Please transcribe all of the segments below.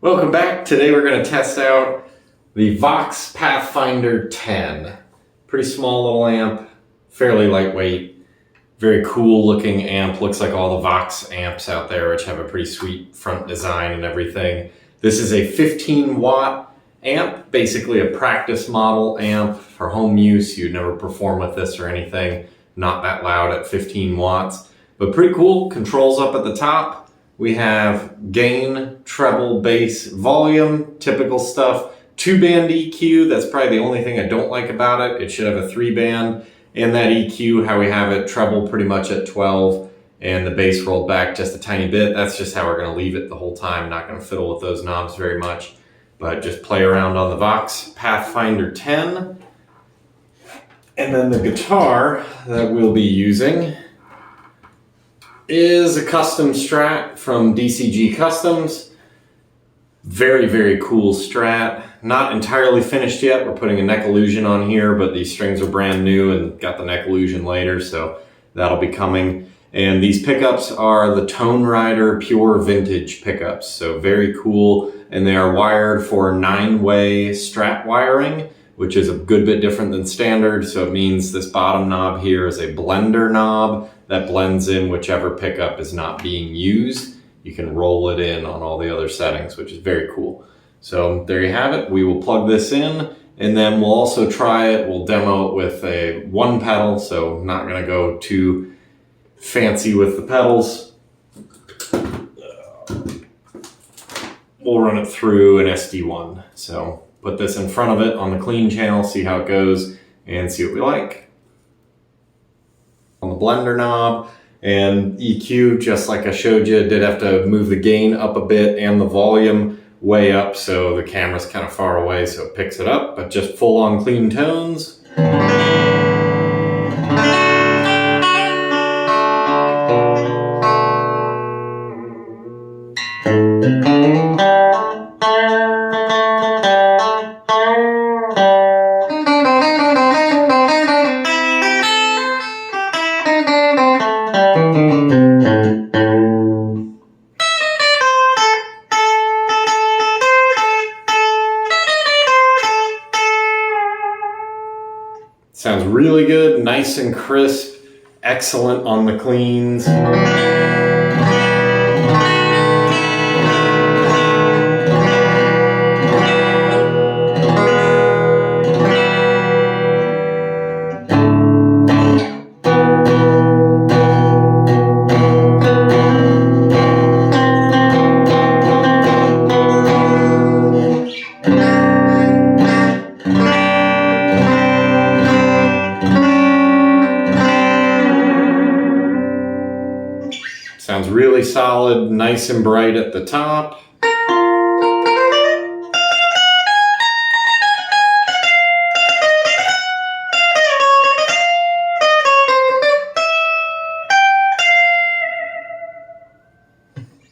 Welcome back. Today we're going to test out the Vox Pathfinder 10. Pretty small little amp, fairly lightweight, very cool looking amp. Looks like all the Vox amps out there, which have a pretty sweet front design and everything. This is a 15 watt amp, basically a practice model amp for home use. You'd never perform with this or anything. Not that loud at 15 watts, but pretty cool. Controls up at the top. We have gain, treble, bass, volume, typical stuff. 2-band EQ, that's probably the only thing I don't like about it. It should have a 3-band. And that EQ, how we have it, treble pretty much at 12, and the bass rolled back just a tiny bit. That's just how we're gonna leave it the whole time. Not gonna fiddle with those knobs very much, but just play around on the Vox Pathfinder 10. And then the guitar that we'll be using is a custom strat from DCG Customs. Very, very cool strat. Not entirely finished yet. We're putting a neck illusion on here, but these strings are brand new and got the neck illusion later, so that'll be coming. And these pickups are the Tonerider Pure Vintage pickups, so very cool. And they are wired for 9-way strat wiring, which is a good bit different than standard. So it means this bottom knob here is a blender knob that blends in whichever pickup is not being used. You can roll it in on all the other settings, which is very cool. So there you have it. We will plug this in, and then we'll also try it. We'll demo it with a 1 pedal, so not gonna go too fancy with the pedals. We'll run it through an SD-1. So put this in front of it on the clean channel, see how it goes, and see what we like. On the blender knob and EQ, just like I showed you, did have to move the gain up a bit and the volume way up, so the camera's kind of far away, so it picks it up, but just full on clean tones. Sounds really good, nice and crisp, excellent on the cleans. Sounds really solid, nice and bright at the top.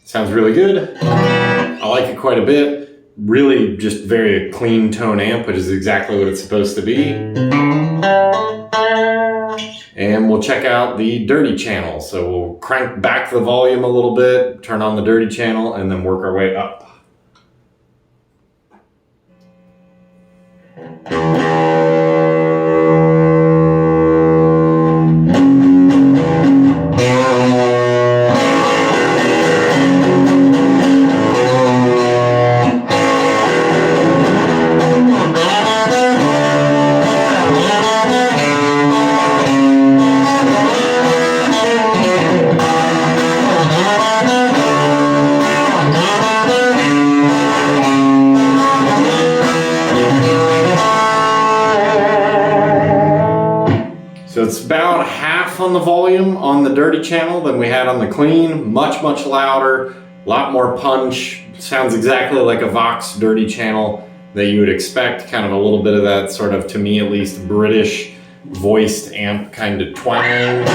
Sounds really good. I like it quite a bit. Really just very clean tone amp, which is exactly what it's supposed to be. And we'll check out the dirty channel. So we'll crank back the volume a little bit, turn on the dirty channel, and then work our way up. So it's about half on the volume on the dirty channel than we had on the clean. Much, much louder, a lot more punch. Sounds exactly like a Vox dirty channel that you would expect. Kind of a little bit of that sort of, to me at least, British voiced amp kind of twang.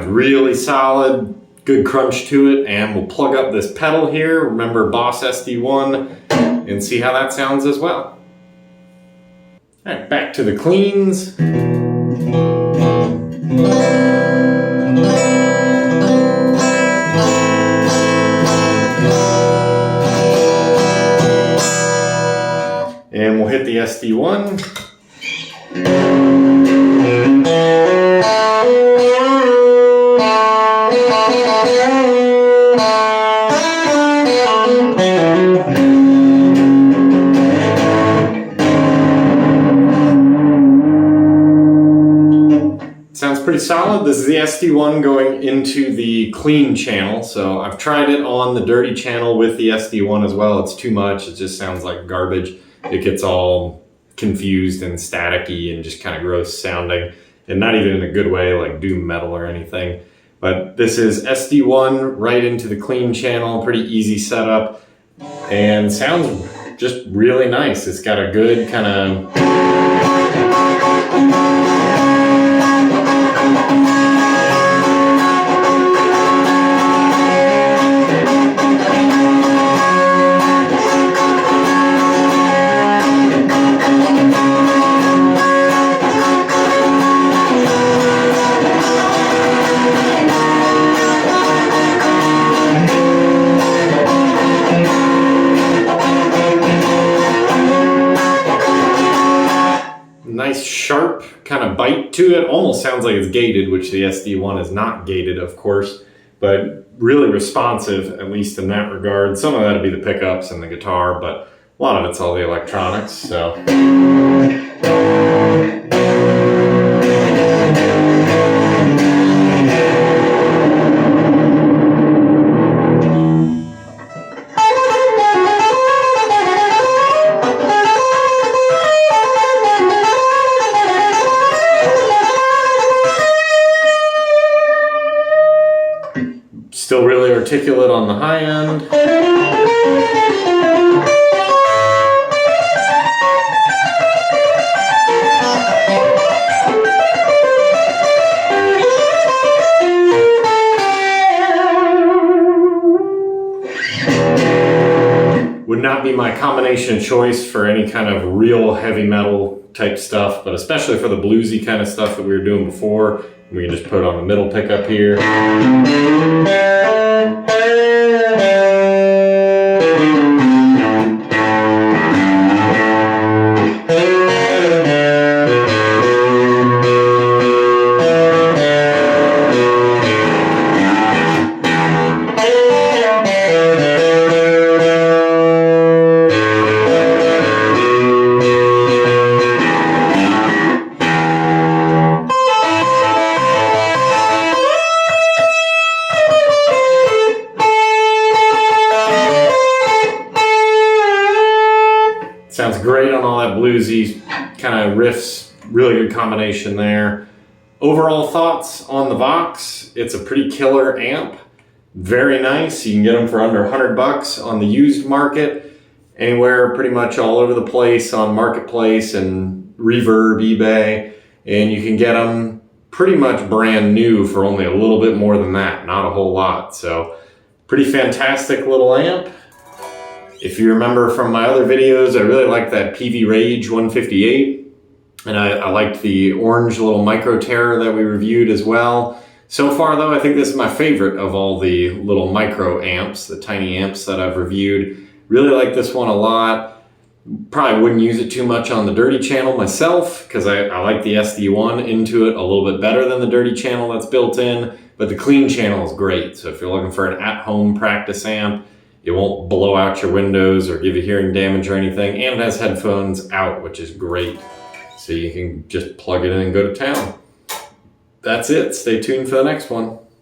really solid, good crunch to it, and we'll plug up this pedal here, remember Boss SD-1, and see how that sounds as well. All right, back to the cleans. And we'll hit the SD-1. Sounds pretty solid. This is the SD-1 going into the clean channel. So I've tried it on the dirty channel with the SD-1 as well. It's too much. It just sounds like garbage. It gets all confused and staticky and just kind of gross sounding, and not even in a good way like doom metal or anything. But this is SD-1 right into the clean channel, pretty easy setup, and sounds just really nice. It's got a good kind of nice sharp kind of bite to it. Almost sounds like it's gated, which the SD-1 is not gated, of course, but really responsive, at least in that regard. Some of that'll be the pickups and the guitar, but a lot of it's all the electronics, so. Still really articulate on the high end. Would not be my combination choice for any kind of real heavy metal type stuff, but especially for the bluesy kind of stuff that we were doing before, we can just put on the middle pickup here. Sounds great on all that bluesy kind of riffs, really good combination there. Overall thoughts on the Vox, it's a pretty killer amp, very nice. You can get them for under $100 on the used market, anywhere pretty much all over the place on Marketplace and Reverb, eBay, and you can get them pretty much brand new for only a little bit more than that, not a whole lot. So pretty fantastic little amp. If you remember from my other videos, I really like that PV Rage 158, and I liked the orange little Micro Terror that we reviewed as well. So far though, I think this is my favorite of all the little micro amps, the tiny amps that I've reviewed. Really like this one a lot. Probably wouldn't use it too much on the dirty channel myself, because I like the SD-1 into it a little bit better than the dirty channel that's built in, but the clean channel is great. So if you're looking for an at-home practice amp, it won't blow out your windows or give you hearing damage or anything, and it has headphones out, which is great. So you can just plug it in and go to town. That's it. Stay tuned for the next one.